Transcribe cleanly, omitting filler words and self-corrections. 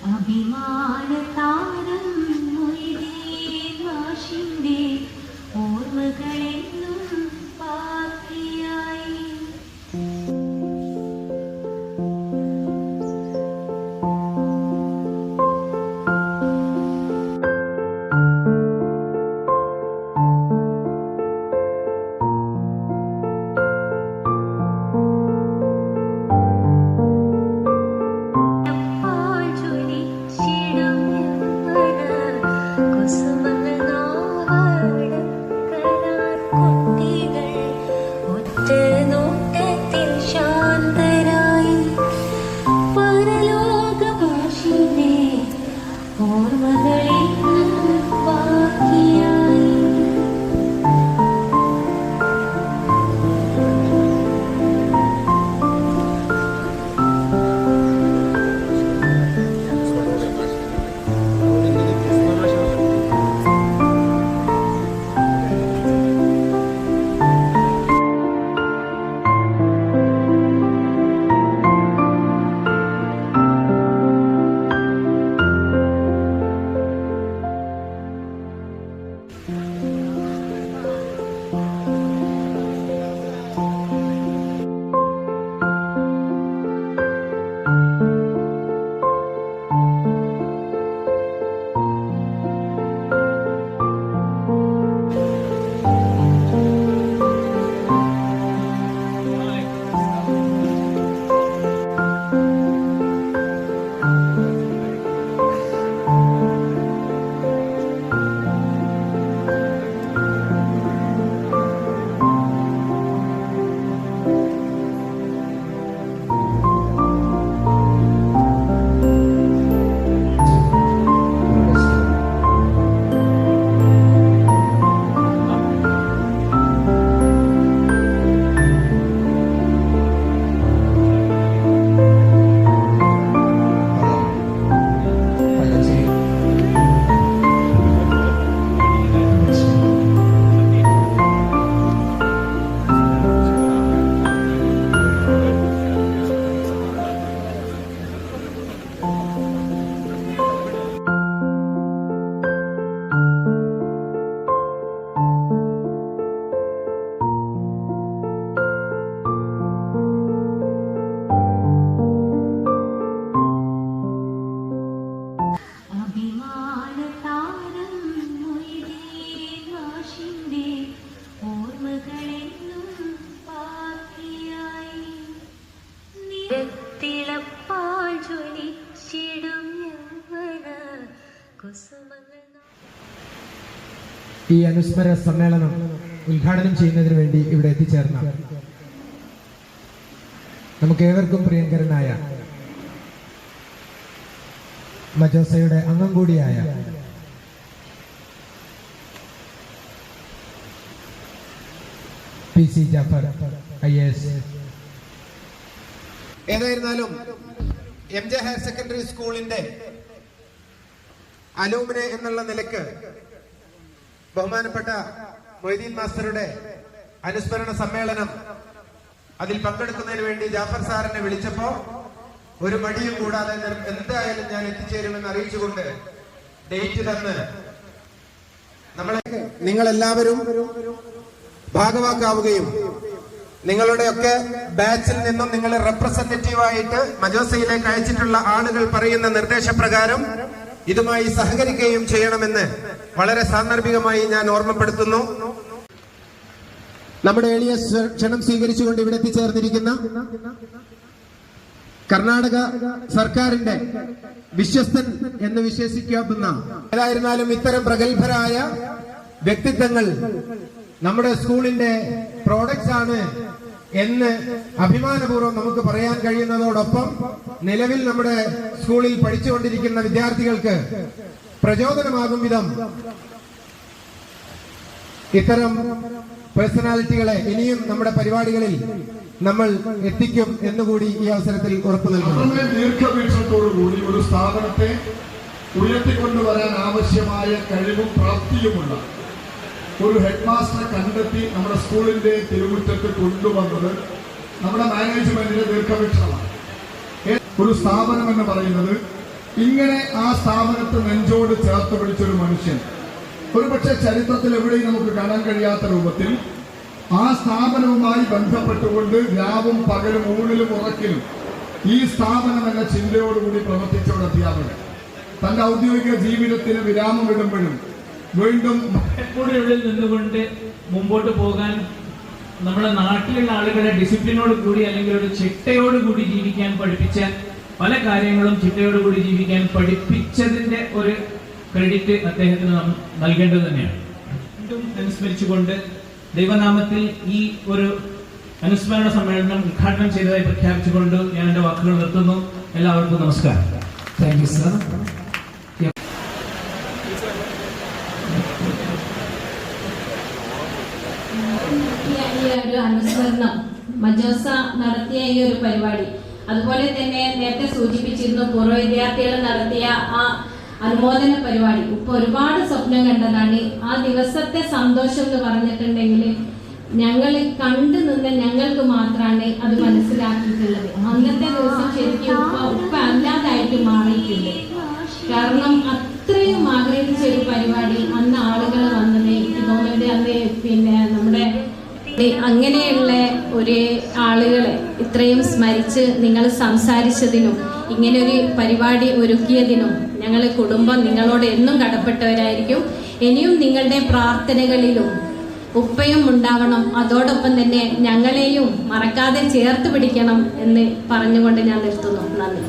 അഭിമാന താരം മൊയ്തീൻ മാഷിന്റെ ഓർമ്മകളെന്നും ബാക്കിയായി. ഈ അനുസ്മര സമ്മേളനം ഉദ്ഘാടനം ചെയ്യുന്നതിന് വേണ്ടി ഇവിടെ എത്തിച്ചേർന്ന നമുക്കേവർക്കും പ്രിയങ്കരനായ മജോസയുടെ അംഗം കൂടിയായ PC ജാഫർ IAS. ഏതായിരുന്നാലും MJ ഹയർ സെക്കൻഡറി സ്കൂളിന്റെ അലൂമിനെ എന്നുള്ള നിലക്ക് ബഹുമാനപ്പെട്ട മൊയ്തീൻ മാസ്റ്ററുടെ അനുസ്മരണ സമ്മേളനം അതിൽ പങ്കെടുക്കുന്നതിന് വേണ്ടി ജാഫർ സാറിനെ വിളിച്ചപ്പോ ഒരു മടിയും കൂടാതെ എന്തായാലും ഞാൻ എത്തിച്ചേരുമെന്ന് അറിയിച്ചുകൊണ്ട് ഡേറ്റ് തന്ന് നിങ്ങളെല്ലാവരും ഭാഗവാക്കാവുകയും നിങ്ങളുടെയൊക്കെ ബാച്ചിൽ നിന്നും നിങ്ങൾ റെപ്രസെന്റേറ്റീവായിട്ട് മജോസയിലേക്ക് അയച്ചിട്ടുള്ള ആളുകൾ പറയുന്ന നിർദ്ദേശപ്രകാരം ഇതുമായി സഹകരിക്കുകയും ചെയ്യണമെന്ന് വളരെ സാന്ദർഭികമായി ഞാൻ ഓർമ്മപ്പെടുത്തുന്നു. നമ്മുടെ എളിയ ക്ഷണം സ്വീകരിച്ചുകൊണ്ട് ഇവിടെ എത്തിച്ചേർന്നിരിക്കുന്ന കർണാടക സർക്കാരിന്റെ വിശ്വസ്തൻ എന്ന് വിശേഷിക്കാവുന്ന ഏതായിരുന്നാലും ഇത്തരം പ്രഗത്ഭരായ വ്യക്തിത്വങ്ങൾ നമ്മുടെ സ്കൂളിന്റെ പ്രോഡക്ട്സ് ആണ് എന്ന് അഭിമാനപൂർവ്വം നമുക്ക് പറയാൻ കഴിയുന്നതോടൊപ്പം നിലവിൽ നമ്മുടെ സ്കൂളിൽ പഠിച്ചുകൊണ്ടിരിക്കുന്ന വിദ്യാർത്ഥികൾക്ക് പ്രചോദനമാകും വിധം ഇത്തരം പേഴ്സണാലിറ്റികളെ ഇനിയും നമ്മുടെ പരിപാടികളിൽ നമ്മൾ എത്തിക്കും എന്നുകൂടി ഈ അവസരത്തിൽ ഉറപ്പു നൽകുന്നു. ദീർഘവീക്ഷണത്തോടുകൂടി ഒരു സ്ഥാപനത്തെ ഉയർത്തിക്കൊണ്ടുവരാൻ ആവശ്യമായ കഴിവും പ്രാപ്തിയുമുള്ള ഒരു ഹെഡ് മാസ്റ്ററെ കണ്ടെത്തി നമ്മുടെ സ്കൂളിന്റെ തിരുമുറ്റത്ത് കൊണ്ടുവന്നത് നമ്മുടെ മാനേജ്മെന്റിന്റെ ദീർഘവീക്ഷണമാണ്. ഒരു സ്ഥാപനം എന്ന് പറയുന്നത് ഇങ്ങനെ ആ സ്ഥാപനത്തെ നെഞ്ചോട് ചേർത്ത് പിടിച്ചൊരു മനുഷ്യൻ ഒരുപക്ഷെ ചരിത്രത്തിൽ എവിടെയും നമുക്ക് കാണാൻ കഴിയാത്ത രൂപത്തിൽ ആ സ്ഥാപനവുമായി ബന്ധപ്പെട്ടുകൊണ്ട് രാവും പകലും ഊണിലും ഉറക്കിലും ഈ സ്ഥാപനം എന്ന ചിന്തയോടുകൂടി പ്രവർത്തിച്ച ഒരു അധ്യാപകൻ തന്റെ ഔദ്യോഗിക ജീവിതത്തിന് വിരാമമിടുമ്പോഴും വീണ്ടും ഉള്ളിൽ നിന്നുകൊണ്ട് മുമ്പോട്ട് പോകാൻ നമ്മുടെ നാട്ടിലുള്ള ആളുകളെ ഡിസിപ്ലിനോട് കൂടി അല്ലെങ്കിൽ ഒരു ചിട്ടയോട് കൂടി ജീവിക്കാൻ പഠിപ്പിച്ച പല കാര്യങ്ങളും ചിട്ടയോടുകൂടി ജീവിക്കാൻ പഠിപ്പിച്ചതിന്റെ ഒരു ക്രെഡിറ്റ് അദ്ദേഹത്തിന് നാം നൽകേണ്ടത് തന്നെയാണ്. വീണ്ടും അനുസ്മരിച്ചുകൊണ്ട് ദൈവനാമത്തിൽ ഈ ഒരു അനുസ്മരണ സമ്മേളനം ഉദ്ഘാടനം ചെയ്തതായി പ്രഖ്യാപിച്ചുകൊണ്ട് ഞാൻ എന്റെ വാക്കുകൾ നിർത്തുന്നു. എല്ലാവർക്കും നമസ്കാരം. Thank you sir. ഈ ഒരു അനുസ്മരണം മജോസ നടത്തിയ ഈ ഒരു പരിപാടി, അതുപോലെ തന്നെ നേരത്തെ സൂചിപ്പിച്ചിരുന്നു പൂർവ്വ വിദ്യാർത്ഥികൾ നടത്തിയ ആ അനുമോദന പരിപാടി, ഇപ്പൊ ഒരുപാട് സ്വപ്നം കണ്ടതാണ്. ആ ദിവസത്തെ സന്തോഷം എന്ന് പറഞ്ഞിട്ടുണ്ടെങ്കിൽ ഞങ്ങൾ കണ്ടു നിന്ന് ഞങ്ങൾക്ക് മാത്രമാണ് അത് മനസ്സിലാക്കിയിട്ടുള്ളത്. അന്നത്തെ ദിവസം ശരിക്കും ഉപ്പ അല്ലാതായിട്ട് മാറിയിട്ടുണ്ട്. കാരണം അത്രയും ആഗ്രഹിച്ച ഒരു പരിപാടി അന്ന് ആളുകൾ വന്നത് എനിക്ക് തോന്നുന്നത് അന്ന് പിന്നെ നമ്മുടെ അങ്ങനെയുള്ള ഒരു ആളുകളെ ഇത്രയും സ്മരിച്ച് നിങ്ങൾ സംസാരിച്ചതിനും ഇങ്ങനെ ഒരു പരിപാടി ഒരുക്കിയതിനും ഞങ്ങൾ കുടുംബം നിങ്ങളോട് എന്നും കടപ്പെട്ടവരായിരിക്കും. ഇനിയും നിങ്ങളുടെ പ്രാർത്ഥനകളിലും ഉപ്പയും ഉണ്ടാവണം, അതോടൊപ്പം തന്നെ ഞങ്ങളെയും മറക്കാതെ ചേർത്ത് പിടിക്കണം എന്ന് പറഞ്ഞുകൊണ്ട് ഞാൻ നിർത്തുന്നു. നന്ദി.